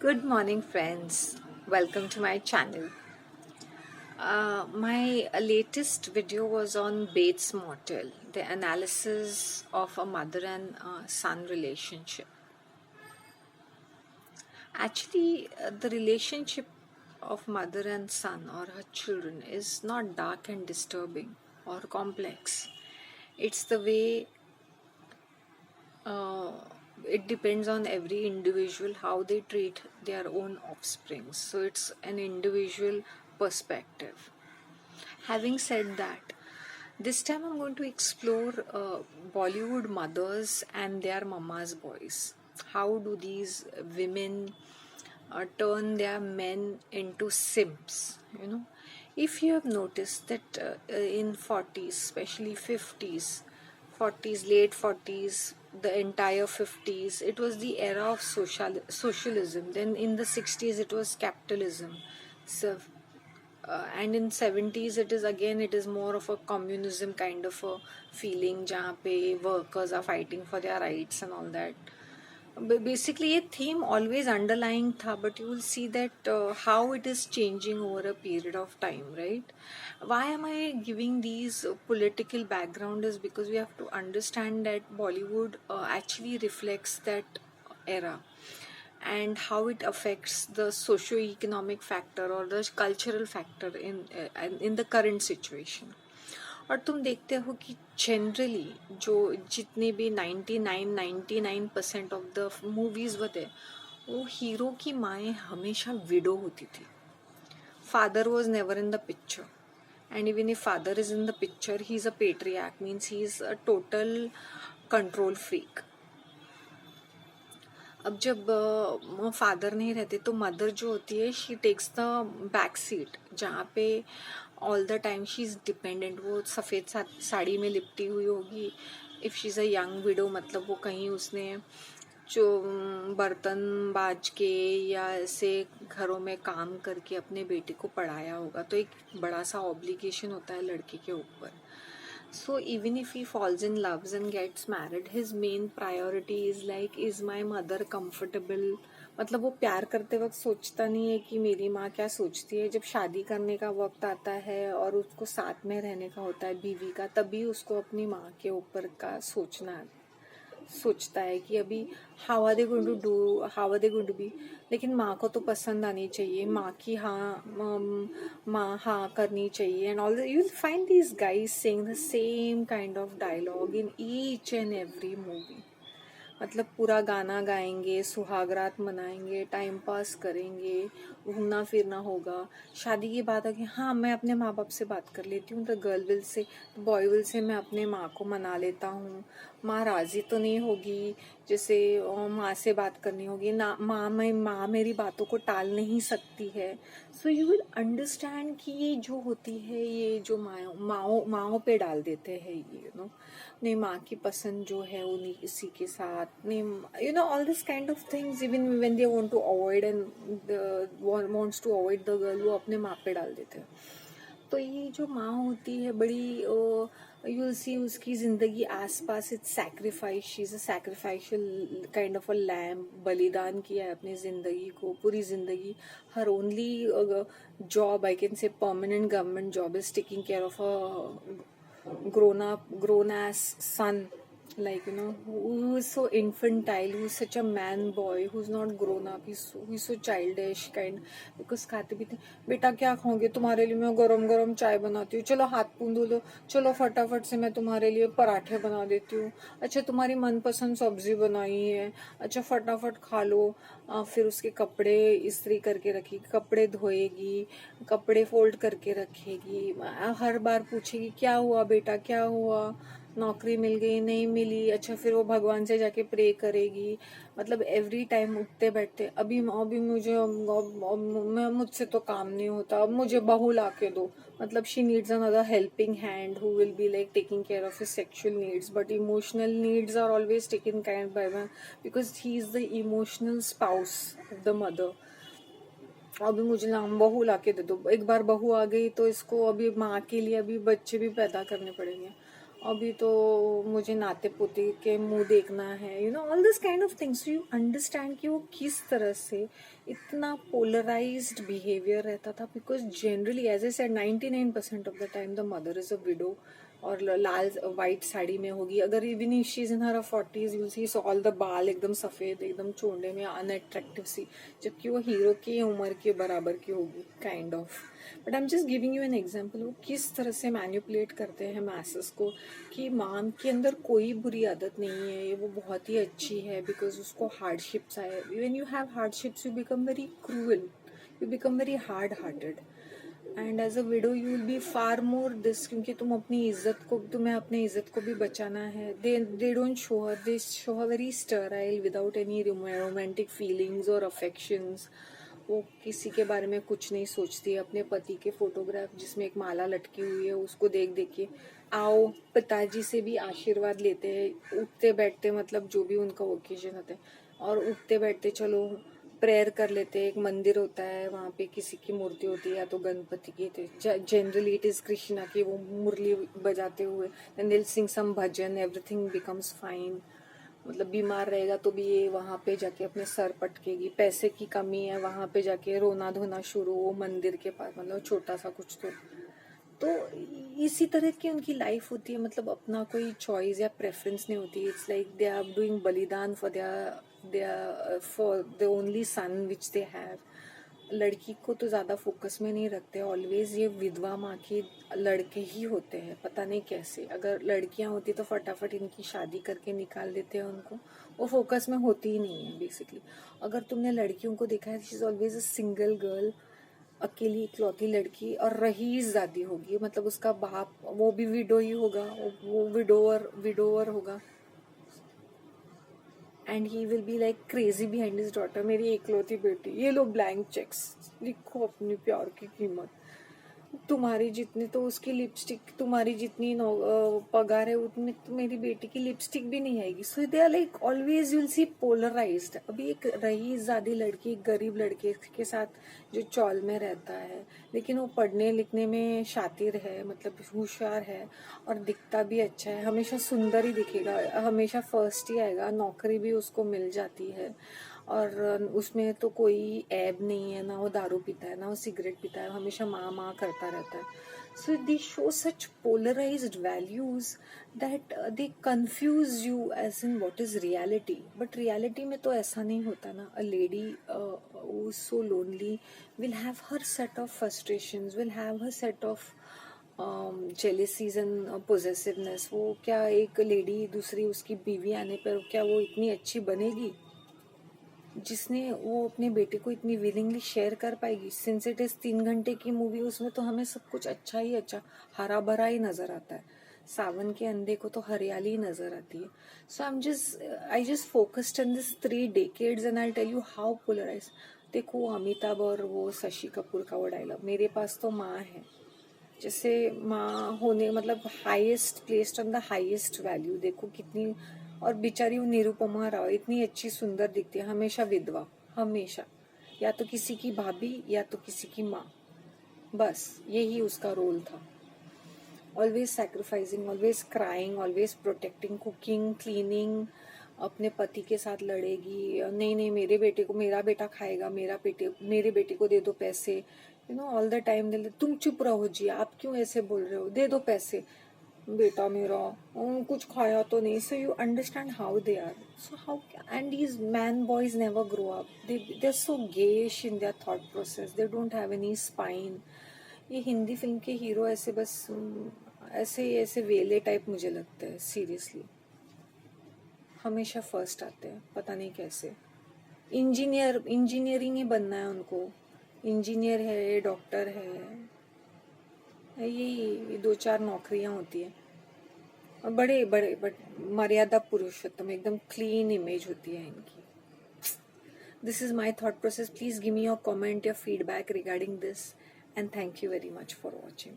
Good morning, friends. Welcome to my channel. My latest video was on Bates Motel, the analysis of a mother and son relationship. Actually, the relationship of mother and son or her children is not dark and disturbing or complex. It's the way uh, it depends on every individual how they treat their own offspring. So it's an individual perspective. Having said that, this time I'm going to explore Bollywood mothers and their mama's boys. How do these women turn their men into simps? If you have noticed that in 40s, especially 50s, 40s, late 40s, the entire 50s, it was the era of socialism. Then in the 60s, it was capitalism. So and in 70s it is more of a communism kind of a feeling जहाँ पे workers are fighting for their rights and all that. Basically a theme always underlying था, but you will see that how it is changing over a period of time, right? Why am I giving these political background is because we have to understand that Bollywood actually reflects that era and how it affects the socio-economic factor or the cultural factor in the current situation. और तुम देखते हो कि generally जो जितने भी 99% of the movies होते वो हीरो की माएँ हमेशा विडो होती थी. Father was never in the picture, and even if father is in the picture he is a patriarch, means he is a total control freak. अब जब फादर नहीं रहते तो मदर जो होती है she takes the back seat, जहाँ पे all the time she is dependent. वो सफ़ेद साड़ी में लिपटी हुई होगी. If she is a young widow, मतलब वो कहीं उसने जो बर्तन बाज के या ऐसे घरों में काम करके अपने बेटे को पढ़ाया होगा, तो एक बड़ा सा ऑब्लिगेशन होता है लड़के के ऊपर. So even if he falls in love and gets married, his main priority is like, is my mother comfortable? मतलब वो प्यार करते वक्त सोचता नहीं है कि मेरी माँ क्या सोचती है. जब शादी करने का वक्त आता है और उसको साथ में रहने का होता है बीवी का, तभी उसको अपनी माँ के ऊपर का सोचता है कि अभी how are they going to do, how are they going to be. लेकिन माँ को तो पसंद आनी चाहिए, माँ की माँ हाँ करनी चाहिए. And all you will find these guys saying the same kind of dialogue in each and every movie. मतलब पूरा गाना गाएंगे, सुहागरात मनाएंगे, टाइम पास करेंगे, घूमना फिरना होगा. शादी की बात है कि हाँ मैं अपने माँ बाप से बात कर लेती हूँ, the girl will say, boy will say मैं अपने माँ को मना लेता हूँ. माँ राजी तो नहीं होगी, जैसे माँ से बात करनी होगी ना, माँ मेरी बातों को टाल नहीं सकती है. सो यू विल अंडरस्टैंड कि ये जो होती है, ये जो माओ पे डाल देते हैं ये, नहीं माँ की पसंद जो है उन्हीं इसी के साथ नहीं, all this kind of things. Even when they want to avoid and wants to avoid the girl, वो अपने माँ पे डाल देते हैं. तो ये जो माँ होती है बड़ी, यू सी उसकी जिंदगी आसपास it's sacrifice, she is a sacrificial kind of a lamb. बलिदान किया है अपनी जिंदगी को, पूरी जिंदगी. Her only job, I can say permanent government job, is taking care of a grown ass son, like who is so infantile, who's such a man boy, who's not grown up, he's so childish kind. Because खाते पीते, बेटा क्या खाओगे, तुम्हारे लिए मैं गरम गरम चाय बनाती हूँ, चलो हाथ पूंध लो, चलो फटाफट से मैं तुम्हारे लिए पराठे बना देती हूँ, अच्छा तुम्हारी मनपसंद सब्जी बनाई है, अच्छा फटाफट खा लो. फिर उसके कपड़े इस्त्री करके रखेगी, कपड़े धोएगी, कपड़े फोल्ड करके रखेगी, हर बार पूछेगी क्या हुआ बेटा, क्या हुआ, नौकरी मिल गई नहीं मिली, अच्छा फिर वो भगवान से जाके प्रे करेगी. मतलब एवरी टाइम उठते बैठते, अभी मुझे मुझसे तो काम नहीं होता, अब मुझे बहू ला के दो. मतलब she needs another helping hand who will be like taking care of his sexual needs, but emotional needs are always taken kind by man, because he is the emotional spouse of the mother. अभी मुझे बहू ला के दे दो, एक बार बहू आ गई तो इसको अभी माँ के लिए अभी बच्चे भी पैदा करने पड़ेंगे. अभी तो मुझे नाते पोते के मुंह देखना है, you know all this kind of things. You understand कि वो किस तरह से इतना पोलराइज्ड बिहेवियर रहता था, because generally as a said 99% of the time the mother is a widow, और लाल वाइट साड़ी में होगी। अगर even if she is in her 40s you see so all the बाल एकदम सफेद, एकदम चोंडे में अनअट्रैक्टिव सी, जबकि वो हीरो की उम्र के बराबर की होगी kind of. But I am just giving you an example, वो किस तरह से मैनिपुलेट करते हैं मैसेस को कि माम के अंदर कोई बुरी आदत नहीं है, ये वो बहुत ही अच्छी है, बिकॉज उसको हार्डशिप्स आए। When you have hardships you become very cruel, you become very hard hearted, and as a widow you will be far more this, क्योंकि तुम अपनी इज्जत को, तुम्हें अपनी इज्जत को भी बचाना है। They don't show her, they show her very Sterlite without any romantic feelings और अफेक्शंस। वो किसी के बारे में कुछ नहीं सोचती। अपने पति के फोटोग्राफ जिसमें एक माला लटकी हुई है उसको देख देख के आओ पिताजी से भी आशीर्वाद लेते हैं, उठते बैठते, मतलब जो भी उनका ओकेजन होता है, और उठते बैठते चलो प्रेयर कर लेते हैं। एक मंदिर होता है वहाँ पे किसी की मूर्ति होती है, या तो गणपति की, जनरली इट इज कृष्णा की, वो मुरली बजाते हुए then they sing some bhajan, everything becomes fine. मतलब बीमार रहेगा तो भी ये वहाँ पे जाके अपने सर पटकेगी, पैसे की कमी है वहाँ पे जाके रोना धोना शुरू, वो मंदिर के पास, मतलब छोटा सा कुछ तो इसी तरह की उनकी लाइफ होती है। मतलब अपना कोई चॉइस या प्रेफरेंस नहीं होती। It's like they are doing बलिदान for the only son which they have. लड़की को तो ज्यादा फोकस में नहीं रखते, ऑलवेज ये विधवा माँ के लड़के ही होते हैं, पता नहीं कैसे। अगर लड़कियां होती तो फटाफट इनकी शादी करके निकाल देते हैं उनको, वो फोकस में होती ही नहीं है बेसिकली। अगर तुमने लड़कियों को देखा है, she is always a single girl, अकेली इकलौती लड़की, और रईसजादी होगी, मतलब उसका बाप वो भी विडो ही होगा, वो विडोवर होगा, and he will be like crazy behind his daughter, मेरी इकलौती बेटी, ये लो ब्लैंक चेक्स, लिखो अपनी प्यार की कीमत। तुम्हारी जितनी तो उसकी लिपस्टिक, तुम्हारी जितनी पगार है उतनी तो मेरी बेटी की लिपस्टिक भी नहीं आएगी। So they are like always you'll see polarized. अभी एक रईसजादी लड़की एक गरीब लड़के के साथ जो चौल में रहता है, लेकिन वो पढ़ने लिखने में शातिर है, मतलब होशियार है, और दिखता भी अच्छा है, हमेशा सुंदर ही दिखेगा, हमेशा फर्स्ट ही आएगा, नौकरी भी उसको मिल जाती है, और उसमें तो कोई ऐब नहीं है, ना वो दारू पीता है, ना वो सिगरेट पीता है, हमेशा माँ माँ करता रहता है। So they show such polarized values that they confuse you as in what is reality. But reality में तो ऐसा नहीं होता ना। A lady so lonely will have her set of frustrations, will have her set of jealousies and possessiveness. वो क्या एक lady दूसरी उसकी बीवी आने पर क्या वो इतनी अच्छी बनेगी जिसने वो अपने बेटे को इतनी विलिंगली शेयर कर पाएगी? सिंस इट इज 3 घंटे की मूवी, उसमें तो हमें सब कुछ अच्छा ही अच्छा, हरा भरा ही नजर आता है। सावन के अंधे को तो हरियाली ही नजर आती है। So I just focused on this 3 decades and I tell you how polarize. देखो अमिताभ और वो शशि कपूर का वो डायलॉग, मेरे पास तो माँ है, जैसे माँ होने मतलब highest placed on the highest value. देखो कितनी, और बेचारी वो निरुपमा राव इतनी अच्छी सुंदर दिखती है, हमेशा विधवा, हमेशा या तो किसी की भाभी या तो किसी की माँ, बस यही उसका रोल था। Always sacrificing, always crying, always protecting, cooking, cleaning, अपने पति के साथ लड़ेगी, नहीं नहीं मेरे बेटे को, मेरा बेटा खाएगा, मेरे बेटे को दे दो पैसे, you know all the time तुम चुप रहो जी, आप क्यों ऐसे बोल रहे हो, दे दो पैसे, बेटा मेरा कुछ खाया तो नहीं। So you understand how they are, so how, and these man boys never grow up, they are so gauche in their thought process, they don't have any spine. ये हिंदी फिल्म के हीरो ऐसे बस ऐसे ऐसे वेले टाइप मुझे लगते हैं, सीरियसली। हमेशा फर्स्ट आते हैं, पता नहीं कैसे। इंजीनियरिंग ही बनना है उनको, इंजीनियर है, डॉक्टर है, यही 2-4 नौकरियां होती है, और बड़े बड़े बट मर्यादा पुरुषोत्तम, एकदम क्लीन इमेज होती है इनकी। This is my thought process, please give me your comment, your feedback regarding this, and thank you very much for watching.